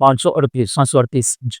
538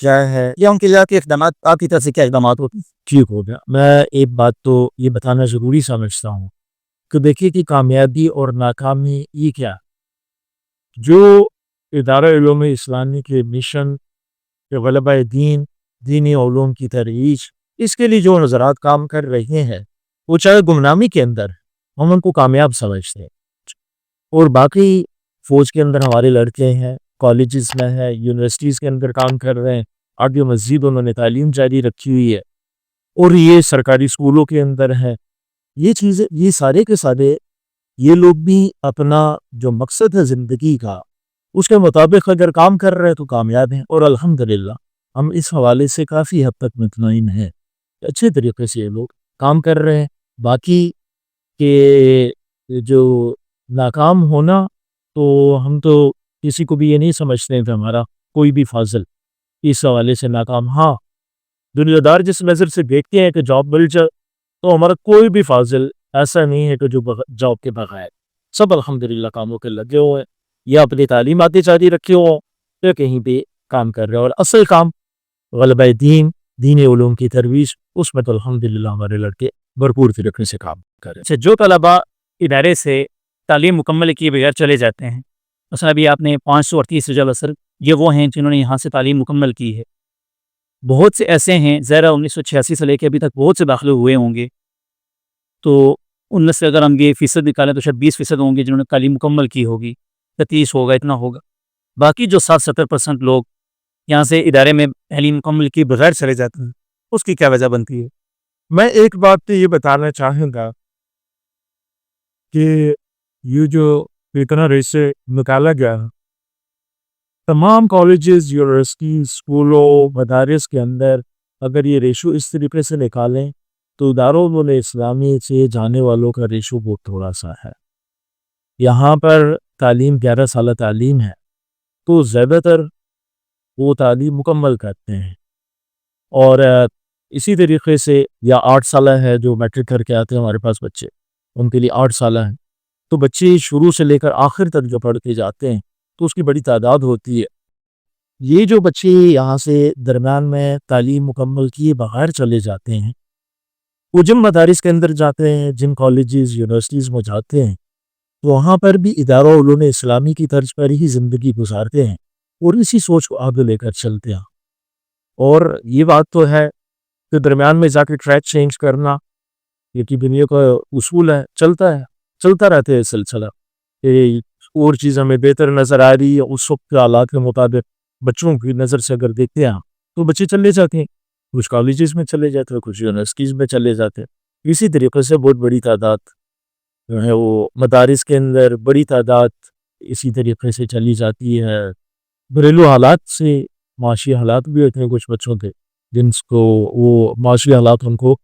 کیا ہے یا ان کے لیے کے اقدامات آپ کی طرف سے کیا اقدامات ہوتے ہیں؟ ٹھیک ہو گیا. میں ایک بات تو یہ بتانا ضروری سمجھتا ہوں کہ دیکھیے کہ کامیابی اور ناکامی یہ کیا جو ادارہ علوم اسلامی کے مشن کے غلبہ دین دینی علوم کی ترویج اس کے لیے جو نظرات کام کر رہے ہیں وہ چاہے گمنامی کے اندر ہم ان کو کامیاب سمجھتے ہیں. اور باقی فوج کے اندر ہمارے لڑکے ہیں, کالجز میں ہیں, یونیورسٹیز کے اندر کام کر رہے ہیں, آگے مزید انہوں نے تعلیم جاری رکھی ہوئی ہے, اور یہ سرکاری اسکولوں کے اندر ہیں. یہ چیزیں یہ سارے کے سارے یہ لوگ بھی اپنا جو مقصد ہے زندگی کا اس کے مطابق اگر کام کر رہے ہیں تو کامیاب ہیں. اور الحمدللہ ہم اس حوالے سے کافی حد تک مطمئن ہیں کہ اچھے طریقے سے یہ لوگ کام کر رہے ہیں. باقی کہ جو ناکام ہونا تو ہم تو کسی کو بھی یہ نہیں سمجھتے ہیں کہ ہمارا کوئی بھی فاضل اس حوالے سے ناکام. ہاں دنیا دار جس نظر سے دیکھتے ہیں کہ جاب مل جائے تو ہمارا کوئی بھی فاضل ایسا نہیں ہے کہ جو جاب کے بغیر سب الحمدللہ کاموں کے لگے ہوئے ہیں یا اپنی تعلیمات جاری رکھے ہو یا کہیں پہ کام کر رہے ہیں. اور اصل کام غلبہ دین دین علوم کی ترویج اس میں تو الحمدللہ ہمارے لڑکے بھرپور طریقے سے کام کر رہے ہیں. اچھا, جو طلباء ادارے سے تعلیم مکمل کیے بغیر چلے جاتے ہیں, مثلا ابھی آپ نے 538 رجال اثر, یہ وہ ہیں جنہوں نے یہاں سے تعلیم مکمل کی ہے. بہت سے ایسے ہیں ظاہرہ 1986 سے لے کے ابھی تک بہت سے داخلے ہوئے ہوں گے, تو ان میں سے اگر ہم یہ فیصد نکالیں تو شاید 20% ہوں گے جنہوں نے تعلیم مکمل کی ہوگی, 30 ہوگا, اتنا ہوگا. باقی جو 60-70% لوگ یہاں سے ادارے میں تعلیم مکمل کی بغیر چلے جاتے ہیں, اس کی کیا وجہ بنتی ہے؟ میں ایک بات تو یہ بتانا چاہوں گا کہ یہ جو اتنا ریسے نکالا گیا تمام کالجز یونیورسٹی اسکولوں مدارس کے اندر اگر یہ ریشو اس طریقے سے نکالیں تو اداروں میں اسلامی سے جانے والوں کا ریشو بہت تھوڑا سا ہے. یہاں پر تعلیم 11 سالہ تعلیم ہے تو زیادہ تر وہ تعلیم مکمل کرتے ہیں, اور اسی طریقے سے یا 8 سالہ ہے جو میٹرک کر کے آتے ہیں ہمارے پاس بچے, ان کے لیے 8 سالہ ہیں. تو بچے شروع سے لے کر آخر تک جو پڑھ کے جاتے ہیں تو اس کی بڑی تعداد ہوتی ہے. یہ جو بچے یہاں سے درمیان میں تعلیم مکمل کیے بغیر چلے جاتے ہیں وہ جن مدارس کے اندر جاتے ہیں, جن کالجز یونیورسٹیز میں جاتے ہیں, تو وہاں پر بھی ادارہ علوم اسلامی کی طرز پر ہی زندگی گزارتے ہیں اور اسی سوچ کو آگے لے کر چلتے ہیں. اور یہ بات تو ہے کہ درمیان میں جا کے ٹریک چینج کرنا یہ کی دنیا کا اصول ہے, چلتا رہتا ہے سلسلہ. اور چیز ہمیں بہتر نظر آ رہی ہے اس وقت کے حالات کے مطابق بچوں کی نظر سے اگر دیکھتے ہیں تو بچے چلے جاتے ہیں, کچھ کالجز میں چلے جاتے ہیں, کچھ یونیورسٹیز میں چلے جاتے ہیں. اسی طریقے سے بہت بڑی تعداد جو ہے وہ مدارس کے اندر بڑی تعداد اسی طریقے سے چلی جاتی ہے. گھریلو حالات سے معاشی حالات بھی ہوتے ہیں کچھ بچوں کے جن کو وہ معاشی حالات ان کو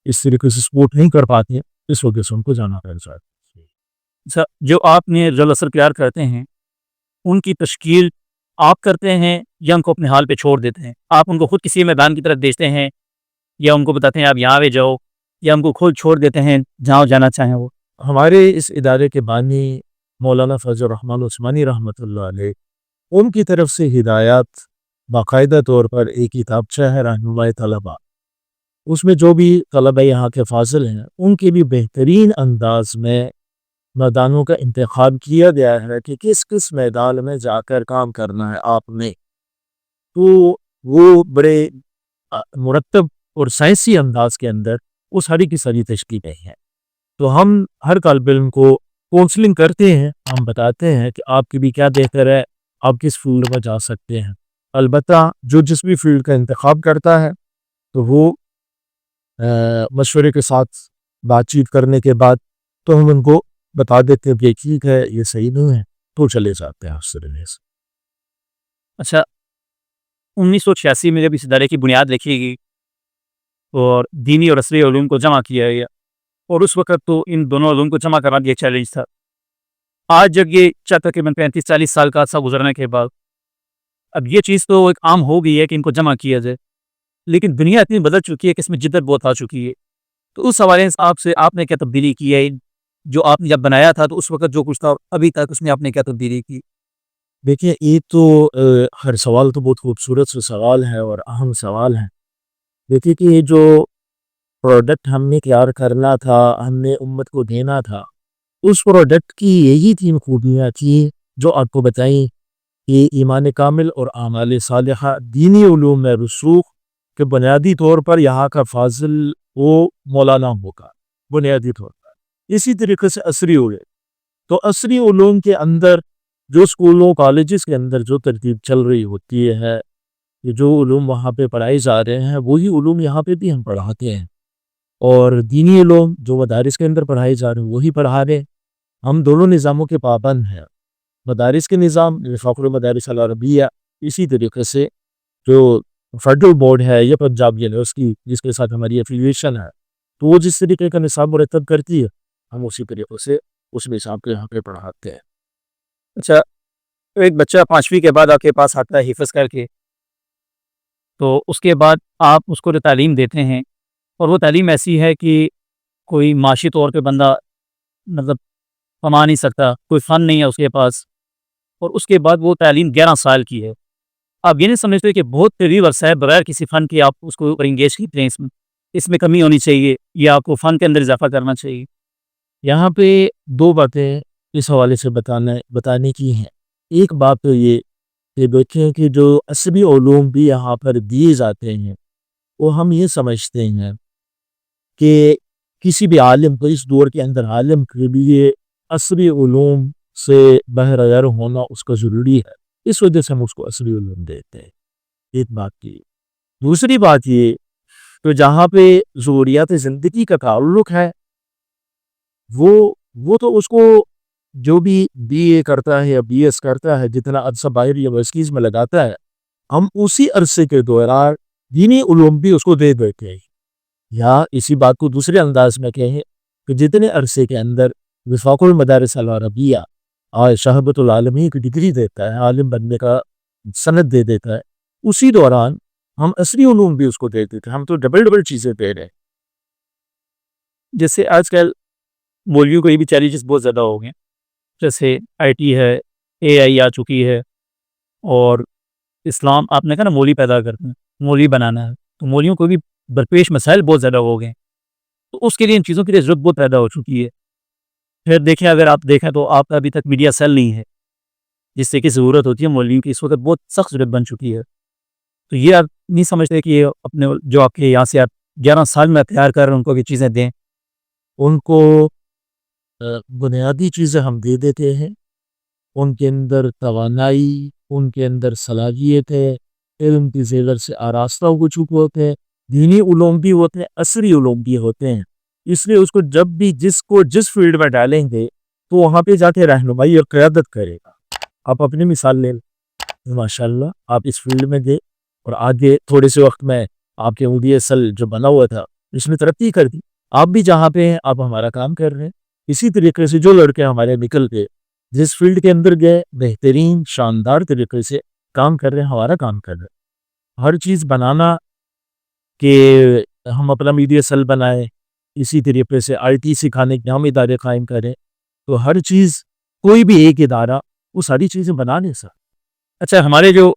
اس طریقے سے سپورٹ نہیں کر پاتے ہیں, اس وجہ سے ان کو جانا پڑ جاتا ہے. جو آپ نے رجال اثر تیار کرتے ہیں ان کی تشکیل آپ کرتے ہیں یا ان کو اپنے حال پہ چھوڑ دیتے ہیں؟ آپ ان کو خود کسی میدان کی طرف بھیجتے ہیں یا ان کو بتاتے ہیں آپ یہاں پہ جاؤ, یا ان کو خود چھوڑ دیتے ہیں جہاں جانا چاہیں وہ؟ ہمارے اس ادارے کے بانی مولانا فضل الرحمن عثمانی رحمۃ اللہ علیہ ان کی طرف سے ہدایات باقاعدہ طور پر ایک کتابچہ ہے رہنمائی طلبہ, اس میں جو بھی طلبہ یہاں کے فاضل ہیں ان کے بھی بہترین انداز میں میدانوں کا انتخاب کیا گیا ہے کہ کس کس میدان میں جا کر کام کرنا ہے آپ نے. تو وہ بڑے مرتب اور سائنسی انداز کے اندر وہ ساری کی ساری تشکیل ہیں. تو ہم ہر طالب علم کو کونسلنگ کرتے ہیں, ہم بتاتے ہیں کہ آپ کی بھی کیا بہتر ہے, آپ کس فیلڈ میں جا سکتے ہیں. البتہ جو جس بھی فیلڈ کا انتخاب کرتا ہے تو وہ مشورے کے ساتھ بات چیت کرنے کے بعد تو ہم ان کو بتا دیتے ہیں کہ ٹھیک ہے یہ صحیح نہیں ہے تو چلے جاتے ہیں اس طرح سے. اچھا, 1986 میں جب اس ادارے کی بنیاد رکھی گئی اور دینی اور عصری علوم کو جمع کیا گیا, اور اس وقت تو ان دونوں علوم کو جمع کرنا یہ چیلنج تھا. آج جب یہ تقریباً 35-40 سال کا عرصہ گزرنے کے بعد اب یہ چیز تو ایک عام ہو گئی ہے کہ ان کو جمع کیا جائے, لیکن دنیا اتنی بدل چکی ہے کہ اس میں جدت بہت آ چکی ہے. تو اس حوالے سے آپ نے کیا تبدیلی کی ہے؟ جو آپ نے جب بنایا تھا تو اس وقت جو کچھ تھا ابھی تک اس میں آپ نے کیا تبدیلی کی؟ دیکھیے ایک تو ہر سوال تو بہت خوبصورت سا سوال ہے اور اہم سوال ہے. دیکھیے کہ یہ جو پروڈکٹ ہم نے تیار کرنا تھا، ہم نے امت کو دینا تھا، اس پروڈکٹ کی یہی 3 خوبیاں تھیں جو آپ کو بتائیں کہ ایمان کامل اور اعمال صالحہ، دینی علوم میں رسوخ کے بنیادی طور پر یہاں کا فاضل وہ مولانا ہوگا بنیادی طور پر. اسی طریقے سے عصری علوم، تو عصری علوم کے اندر جو اسکولوں کالجز کے اندر جو ترتیب چل رہی ہوتی ہے، یہ جو علوم وہاں پہ پڑھائے جا رہے ہیں وہی علوم یہاں پہ بھی ہم پڑھاتے ہیں، اور دینی علوم جو مدارس کے اندر پڑھائے جا رہے ہیں وہی پڑھا رہے ہیں. ہم دونوں نظاموں کے پابند ہیں، مدارس کے نظام وفاق المدارس العربیہ، اسی طریقے سے جو فیڈرل بورڈ ہے یا پنجاب یونیورسٹی جس کے ساتھ ہماری افیلیشن ہے، تو وہ جس طریقے کا نصاب مرتب کرتی ہے ہم اسی طریقے سے اس نصاب کے یہاں پہ پڑھاتے ہیں. اچھا، ایک بچہ 5ویں کے بعد آپ کے پاس آتا ہے حفظ کر کے، تو اس کے بعد آپ اس کو جو تعلیم دیتے ہیں، اور وہ تعلیم ایسی ہے کہ کوئی معاشی طور پہ بندہ مطلب کما نہیں سکتا، کوئی فن نہیں ہے اس کے پاس، اور اس کے بعد وہ تعلیم 11 سال کی ہے. آپ یہ نہیں سمجھتے کہ بہت قریب عرصہ ہے بغیر کسی فن کے آپ اس کو انگیج کرتے ہیں، اس میں کمی ہونی چاہیے یا آپ کو فن کے اندر اضافہ کرنا چاہیے؟ یہاں پہ 2 باتیں اس حوالے سے بتانے کی ہیں. ایک بات تو یہ کہ دیکھیں کہ جو عصری علوم بھی یہاں پر دیے جاتے ہیں وہ ہم یہ سمجھتے ہیں کہ کسی بھی عالم کو اس دور کے اندر عالم کے لیے عصری علوم سے بہرہ ہونا اس کا ضروری ہے، اس وجہ سے ہم اس کو عصری علوم دیتے ہیں. ایک بات کی. دوسری بات یہ تو جہاں پہ ضروریات زندگی کا تعلق ہے وہ تو اس کو جو بھی بی اے کرتا ہے یا بی ایس کرتا ہے جتنا عرصہ باہر یونیورسٹیز میں لگاتا ہے، ہم اسی عرصے کے دوران دینی علوم بھی اس کو دے دیتے ہیں. یا اسی بات کو دوسرے انداز میں کہیں کہ جتنے عرصے کے اندر وفاق المدارس العربیہ اور شہبۃ العالمین کی ڈگری دیتا ہے، عالم بننے کا سند دے دیتا ہے، اسی دوران ہم عصری علوم بھی اس کو دے دیتے ہیں. ہم تو ڈبل چیزیں دے رہے ہیں. جیسے آج کل مولویوں کو یہ بھی چیلنجز بہت زیادہ ہو گئے، جیسے آئی ٹی ہے، اے آئی آ چکی ہے، اور اسلام آپ نے کہا نا مولوی پیدا کرتے ہیں، مولوی بنانا ہے، تو مولویوں کو بھی درپیش مسائل بہت زیادہ ہو گئے، تو اس کے لیے ان چیزوں کی ضرورت بہت پیدا ہو چکی ہے. پھر دیکھیں اگر آپ دیکھیں تو آپ کا ابھی تک میڈیا سیل نہیں ہے جس سے کہ ضرورت ہوتی ہے مولویوں کی، اس وقت بہت سخت ضرورت بن چکی ہے. تو یہ آپ نہیں سمجھتے کہ یہ اپنے جو آپ کے یہاں سے آپ 11 سال میں تیار کر رہے ہیں ان کو یہ چیزیں دیں؟ ان کو بنیادی چیزیں ہم دے دیتے ہیں. ان کے اندر توانائی، ان کے اندر صلاحیت ہے، علم کی زیور سے آراستہ ہو چکے ہوتے ہیں. دینی علوم بھی ہوتے ہیں، عصری علوم بھی ہوتے ہیں. اس لیے اس کو جب بھی جس فیلڈ میں ڈالیں گے تو وہاں پہ جا کے رہنمائی اور قیادت کرے گا. آپ اپنی مثال لیں، ماشاءاللہ آپ اس فیلڈ میں گئے اور آگے تھوڑے سے وقت میں آپ کے MDSL جو بنا ہوا تھا اس نے ترقی کر دی. آپ بھی جہاں پہ ہیں آپ ہمارا کام کر رہے ہیں. اسی طریقے سے جو لڑکے ہمارے نکل کے جس فیلڈ کے اندر گئے بہترین شاندار طریقے سے کام کر رہے ہیں، ہمارا کام کر رہے ہیں. ہر چیز بنانا کہ ہم اپنا MDSL بنائیں، اسی طریقے سے IT سکھانے کے ہم ادارے قائم کریں، تو ہر چیز کوئی بھی ایک ادارہ وہ ساری چیزیں بنا نہیں سکتا. اچھا، ہمارے جو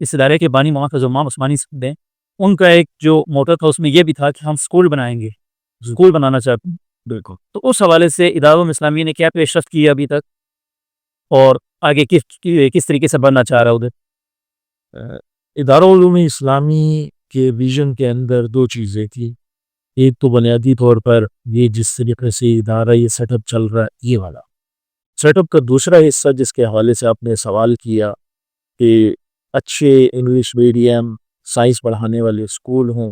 اس ادارے کے بانی محافظ امام عثمانی صاحب ہیں، ان کا ایک جو موٹو تھا اس میں یہ بھی تھا کہ ہم سکول بنائیں گے، سکول بنانا چاہتے ہیں. بالکل. تو اس حوالے سے ادارہ اسلامیہ نے کیا پیش رفت کی ہے ابھی تک، اور آگے کس طریقے سے بننا چاہ رہا ہے ادھر؟ ادارہ علوم اسلامی کے ویژن کے اندر 2 چیزیں تھیں. ایک تو بنیادی طور پر یہ جس طریقے سے ادارہ یہ سیٹ اپ چل رہا ہے یہ والا سیٹ اپ کا دوسرا حصہ جس کے حوالے سے آپ نے سوال کیا کہ اچھے انگلش میڈیم سائنس پڑھانے والے اسکول ہوں،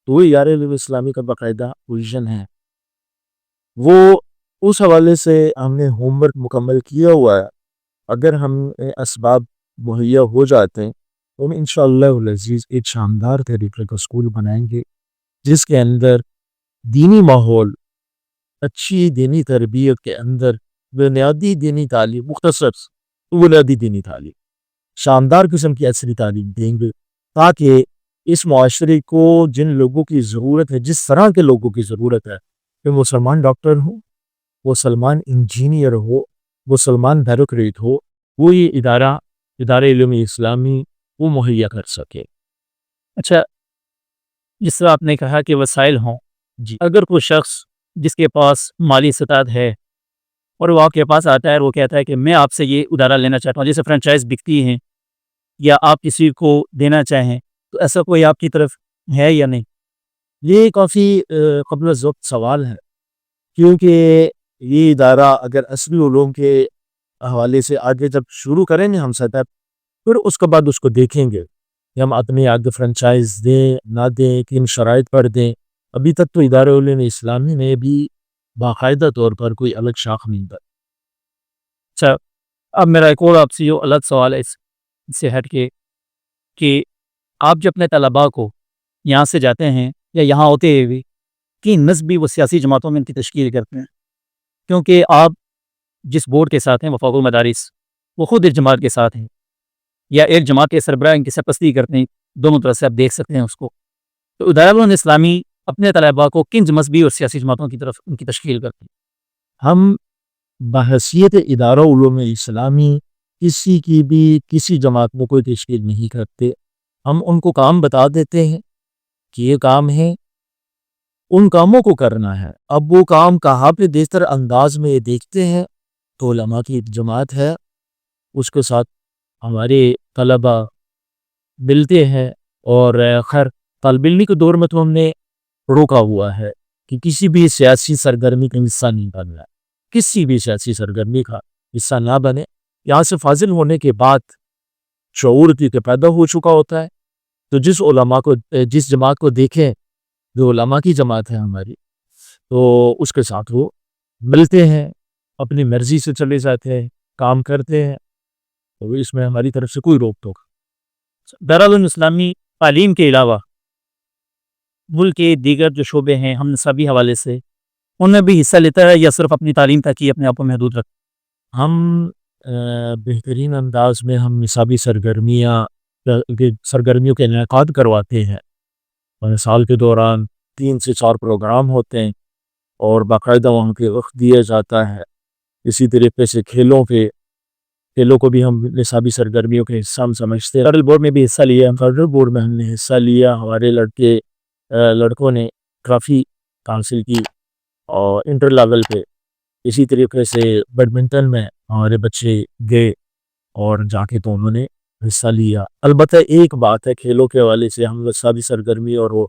تو وہ ادارہ علوم اسلامی کا باقاعدہ ویژن ہے. وہ اس حوالے سے ہم نے ہوم ورک مکمل کیا ہوا ہے. اگر ہم اسباب مہیا ہو جاتے ہیں تو ہم انشاءاللہ العزیز ایک شاندار طریقے کا اسکول بنائیں گے جس کے اندر دینی ماحول، اچھی دینی تربیت کے اندر بنیادی دینی تعلیم، مختصر بنیادی دینی تعلیم، شاندار قسم کی عصری تعلیم دیں گے تاکہ اس معاشرے کو جن لوگوں کی ضرورت ہے، جس طرح کے لوگوں کی ضرورت ہے، کہ مسلمان ڈاکٹر ہو، وہ سلمان انجینئر ہو، وہ سلمان بیوروکریٹ ہو، وہ یہ ادارہ ادارے علم اسلامی وہ مہیا کر سکے۔ اچھا، جس طرح آپ نے کہا کہ وسائل ہوں، جی اگر کوئی شخص جس کے پاس مالی استطاعت ہے اور وہ آپ کے پاس آتا ہے اور وہ کہتا ہے کہ میں آپ سے یہ ادارہ لینا چاہتا ہوں، جیسے فرنچائز بکتی ہیں یا آپ کسی کو دینا چاہیں، تو ایسا کوئی آپ کی طرف ہے یا نہیں؟ یہ کافی قبل از وقت سوال ہے، کیونکہ یہ ادارہ اگر عصری علوم کے حوالے سے آگے جب شروع کریں گے ہم سطح، پھر اس کے بعد اس کو دیکھیں گے کہ ہم اپنے آگے فرنچائز دیں نہ دیں، کن شرائط پر دیں۔ ابھی تک تو ادارہ علوم اسلامی نے بھی باقاعدہ طور پر کوئی الگ شاخ نہیں بنائی۔ اچھا، اب میرا ایک اور آپ سے جو الگ سوال ہے اس سے ہٹ کے، کہ آپ جو اپنے طلباء کو یہاں سے جاتے ہیں یا یہاں ہوتے ہوئے کہ نسبی و سیاسی جماعتوں میں ان کی تشکیل کرتے ہیں، کیونکہ آپ جس بورڈ کے ساتھ ہیں وفاق المدارس، وہ خود ایک جماعت کے ساتھ ہیں یا ایک جماعت کے سربراہ ان کی سرپرستی کرتے ہیں، دونوں طرف سے آپ دیکھ سکتے ہیں اس کو۔ تو ادارہ علوم اسلامی اپنے طلباء کو کن مذہبی اور سیاسی جماعتوں کی طرف ان کی تشکیل کرتے ہیں؟ ہم بحیثیت ادارہ علوم اسلامی کسی کی بھی کسی جماعت میں کوئی تشکیل نہیں کرتے۔ ہم ان کو کام بتا دیتے ہیں کہ یہ کام ہے، ان کاموں کو کرنا ہے۔ اب وہ کام کہاں پہ بہتر انداز میں دیکھتے ہیں تو علماء کی ایک جماعت ہے، اس کے ساتھ ہمارے طلباء ملتے ہیں۔ اور خیر طالب علمی کے دور میں تو ہم نے روکا ہوا ہے کہ کسی بھی سیاسی سرگرمی کا حصہ نہیں بننا ہے، کسی بھی سیاسی سرگرمی کا حصہ نہ بنے۔ یہاں سے فاضل ہونے کے بعد شعور کی پیدا ہو چکا ہوتا ہے، تو جس علماء کو جس جماعت کو دیکھیں جو علماء کی جماعت ہے ہماری، تو اس کے ساتھ وہ ملتے ہیں، اپنی مرضی سے چلے جاتے ہیں، کام کرتے ہیں، تو اس میں ہماری طرف سے کوئی روک ٹوک۔ دارالعلوم اسلامی تعلیم کے علاوہ ملک کے دیگر جو شعبے ہیں ہم نصابی حوالے سے ان میں بھی حصہ لیتا ہے یا صرف اپنی تعلیم تک ہی اپنے آپ کو محدود رکھتا ہم بہترین انداز میں ہم نصابی سرگرمیوں کے انعقاد کرواتے ہیں۔ سال کے دوران 3 سے 4 پروگرام ہوتے ہیں اور باقاعدہ وہاں کے وقت دیا جاتا ہے۔ اسی طریقے سے کھیلوں کو بھی ہم نصابی سرگرمیوں کے حصہ ہم سمجھتے ہیں۔ فیڈرل بورڈ میں بھی حصہ لیا، فیڈرل بورڈ میں ہم نے حصہ لیا، ہمارے لڑکوں نے ٹرافی حاصل کی اور انٹر لیول پہ۔ اسی طریقے سے بیڈمنٹن میں ہمارے بچے گئے اور جا کے تو انہوں نے حصہ لیا۔ البتہ ایک بات ہے، کھیلوں کے حوالے سے ہم نصابی سرگرمی اور وہ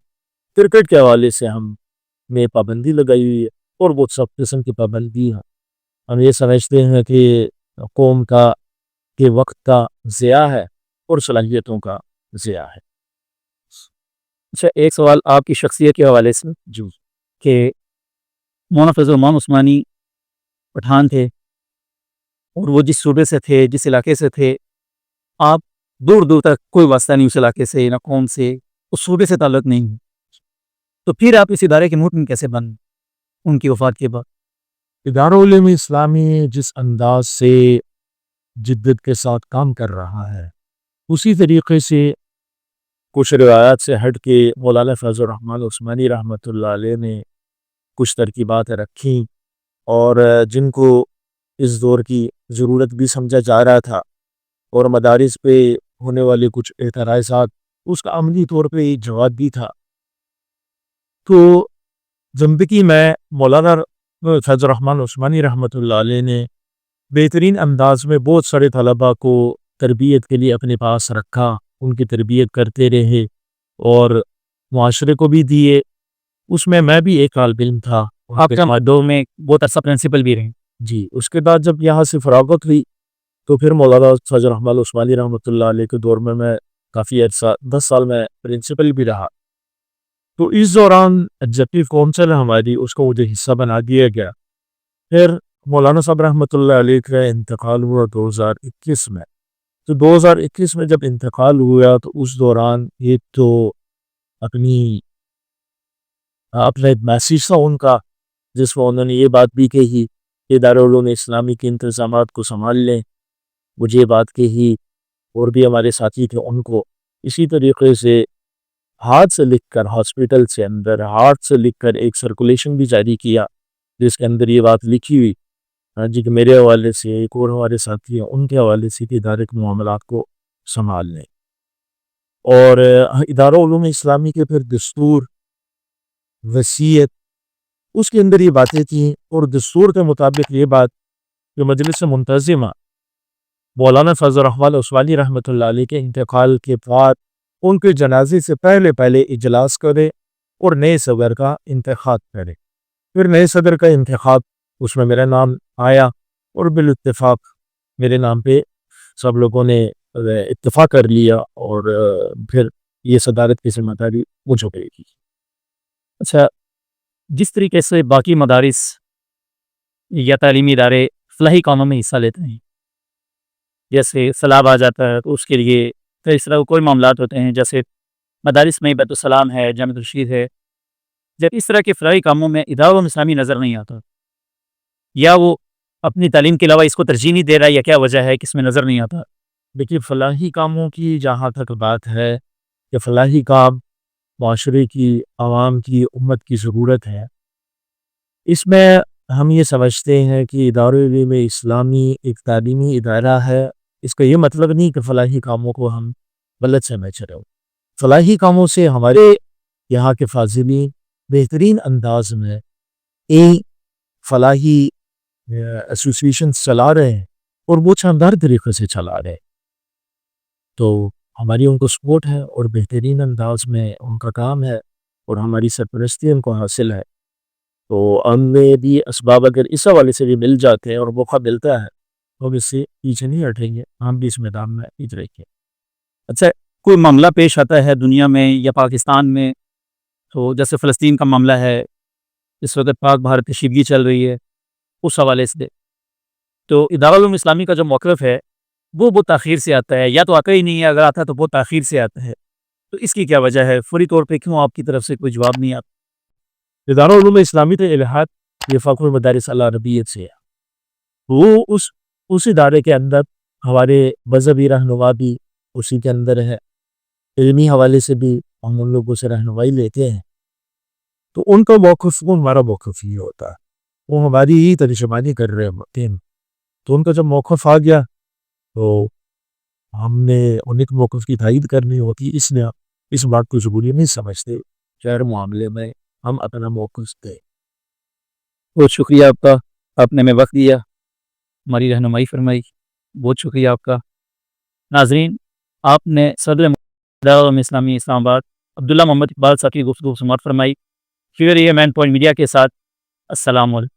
کرکٹ کے حوالے سے ہم میں پابندی لگائی ہوئی ہے، اور وہ سب قسم کی پابندی ہے۔ ہم یہ سمجھتے ہیں کہ قوم کے وقت کا ضیاع ہے اور صلاحیتوں کا ضیاع ہے۔ اچھا، ایک سوال آپ کی شخصیت کے حوالے سے جو کہ مولانا فیض الرحمان عثمانی پٹھان تھے اور وہ جس صوبے سے تھے، جس علاقے سے تھے، آپ دور دور تک کوئی واسطہ نہیں اس علاقے سے، نہ قوم سے، اس صوبے سے تعلق نہیں ہے، تو پھر آپ اس ادارے کے محکم کیسے بن ان کی وفات کے بعد؟ ادارہ علوم اسلامی جس انداز سے جدت کے ساتھ کام کر رہا ہے، اسی طریقے سے کچھ روایات سے ہٹ کے مولانا فیض الرحمان عثمانی رحمۃ اللہ علیہ نے کچھ ترکیبات رکھیں، اور جن کو اس دور کی ضرورت بھی سمجھا جا رہا تھا، اور مدارس پہ ہونے والے کچھ اعتراضات اس کا عملی طور پہ جواب بھی تھا۔ تو زندگی میں مولانا فیض الرحمان عثمانی رحمۃ اللہ علیہ نے بہترین انداز میں بہت سارے طلباء کو تربیت کے لیے اپنے پاس رکھا، ان کی تربیت کرتے رہے اور معاشرے کو بھی دیے۔ اس میں بھی ایک طالب علم تھا۔ آپ کا دور میں بہت عرصہ پرنسپل بھی رہے۔ جی، اس کے بعد جب یہاں سے فراغت ہوئی تو پھر مولانا فیض الرحمان عثمانی رحمۃ اللہ علیہ کے دور میں کافی عرصہ 10 سال میں پرنسپل بھی رہا۔ تو اس دوران ایگزیکٹو کونسل ہماری، اس کو مجھے حصہ بنا دیا گیا۔ پھر مولانا صاحب رحمۃ اللہ علیہ کا انتقال ہوا 2021 میں۔ تو 2021 میں جب انتقال ہوا تو اس دوران ایک تو اپنا ایک میسیج تھا ان کا، جس میں انہوں نے یہ بات بھی کہی کہ ادارہ علوم اسلامی کے انتظامات کو سنبھال لیں، مجھے یہ بات کہی، اور بھی ہمارے ساتھی تھے ان کو۔ اسی طریقے سے ہاتھ سے لکھ کر ہاسپٹل سے اندر ہاتھ سے لکھ کر ایک سرکولیشن بھی جاری کیا، جس کے اندر یہ بات لکھی ہوئی ہاں جی، کہ میرے حوالے سے ایک اور ہمارے ساتھی ہیں ان کے حوالے سے کہ ادارے کے معاملات کو سنبھال لیں. اور ادارہ علوم اسلامی کے پھر دستور، وصیت، اس کے اندر یہ باتیں تھیں، اور دستور کے مطابق یہ بات کہ مجلس منتظمہ مولانا فضل الرحمن عثمانی رحمۃ اللہ علیہ کے انتقال کے بعد ان کے جنازے سے پہلے پہلے اجلاس کرے اور نئے صدر کا انتخاب کرے. پھر نئے صدر کا انتخاب، اس میں میرا نام آیا اور بالاتفاق میرے نام پہ سب لوگوں نے اتفاق کر لیا، اور پھر یہ صدارت کی ذمہ داری مجھ پہ کی. اچھا، جس طریقے سے باقی مدارس یا تعلیمی ادارے فلاحی کاموں میں حصہ لیتے ہیں، جیسے سیلاب آ جاتا ہے تو اس کے لیے پھر اس طرح کے کوئی معاملات ہوتے ہیں، جیسے مدارس میں بیت السلام ہے، جامع الرشید ہے، جب اس طرح کے فلاحی کاموں میں ادارہ اسلامی نظر نہیں آتا، یا وہ اپنی تعلیم کے علاوہ اس کو ترجیح نہیں دے رہا، یا کیا وجہ ہے کہ اس میں نظر نہیں آتا؟ دیکھیے، فلاحی کاموں کی جہاں تک بات ہے کہ فلاحی کام معاشرے کی، عوام کی، امت کی ضرورت ہے، اس میں ہم یہ سمجھتے ہیں کہ ادارہ علوم اسلامی ایک تعلیمی ادارہ ہے. اس کا یہ مطلب نہیں کہ فلاحی کاموں کو ہم غلط سمجھ رہے ہو. فلاحی کاموں سے ہمارے یہاں کے فاضلین بہترین انداز میں ایک فلاحی ایسوسیشن چلا رہے ہیں، اور وہ شاندار طریقے سے چلا رہے ہیں. تو ہماری ان کو سپورٹ ہے، اور بہترین انداز میں ان کا کام ہے، اور ہماری سرپرستی ان کو حاصل ہے. تو ہمیں بھی اسباب اگر اس حوالے سے بھی مل جاتے ہیں اور موقع ملتا ہے تو ہم اس سے پیچھے نہیں ہٹیں گے، ہم بھی اس میدان میں پیچھے رہیں گے. اچھا، کوئی معاملہ پیش آتا ہے دنیا میں یا پاکستان میں، تو جیسے فلسطین کا معاملہ ہے، اس وقت پاک بھارت کشیدگی چل رہی ہے، اس حوالے سے تو ادارہ علوم اسلامی کا جو موقف ہے وہ بہت تاخیر سے آتا ہے، یا تو آتا ہی نہیں ہے، اگر آتا ہے تو بہت تاخیر سے آتا ہے. تو اس کی کیا وجہ ہے؟ فوری طور پہ کیوں آپ کی طرف سے کوئی جواب نہیں آتا؟ ادارہ علوم اسلامی کے الہات یہ فخر مدارس العربیت سے ہے. وہ اس ادارے کے اندر ہمارے مذہبی رہنما بھی اسی کے اندر ہے، علمی حوالے سے بھی ہم ان لوگوں سے رہنمائی لیتے ہیں. تو ان کا موقف، وہ ہمارا موقف ہی ہوتا ہے، وہ ہماری ہی ترجمانی کر رہے ہوتے ہیں. تو ان کا جب موقف آ گیا تو ہم نے ان کے موقف کی تائید کرنی ہوتی. اس نے اس بات کو ضروری نہیں سمجھتے کہ ہر معاملے میں ہم اپنا موقف دیں. بہت شکریہ آپ کا، آپ نے ہمیں وقت دیا، ہماری رہنمائی فرمائی، بہت شکریہ آپ کا. ناظرین، آپ نے صدر ادارہ علوم اسلامی اسلام آباد عبداللہ محمد اقبال صاحب کی گفتگو سماعت فرمائی. فگر یہ مین پوائنٹ میڈیا کے ساتھ، السلام علیکم.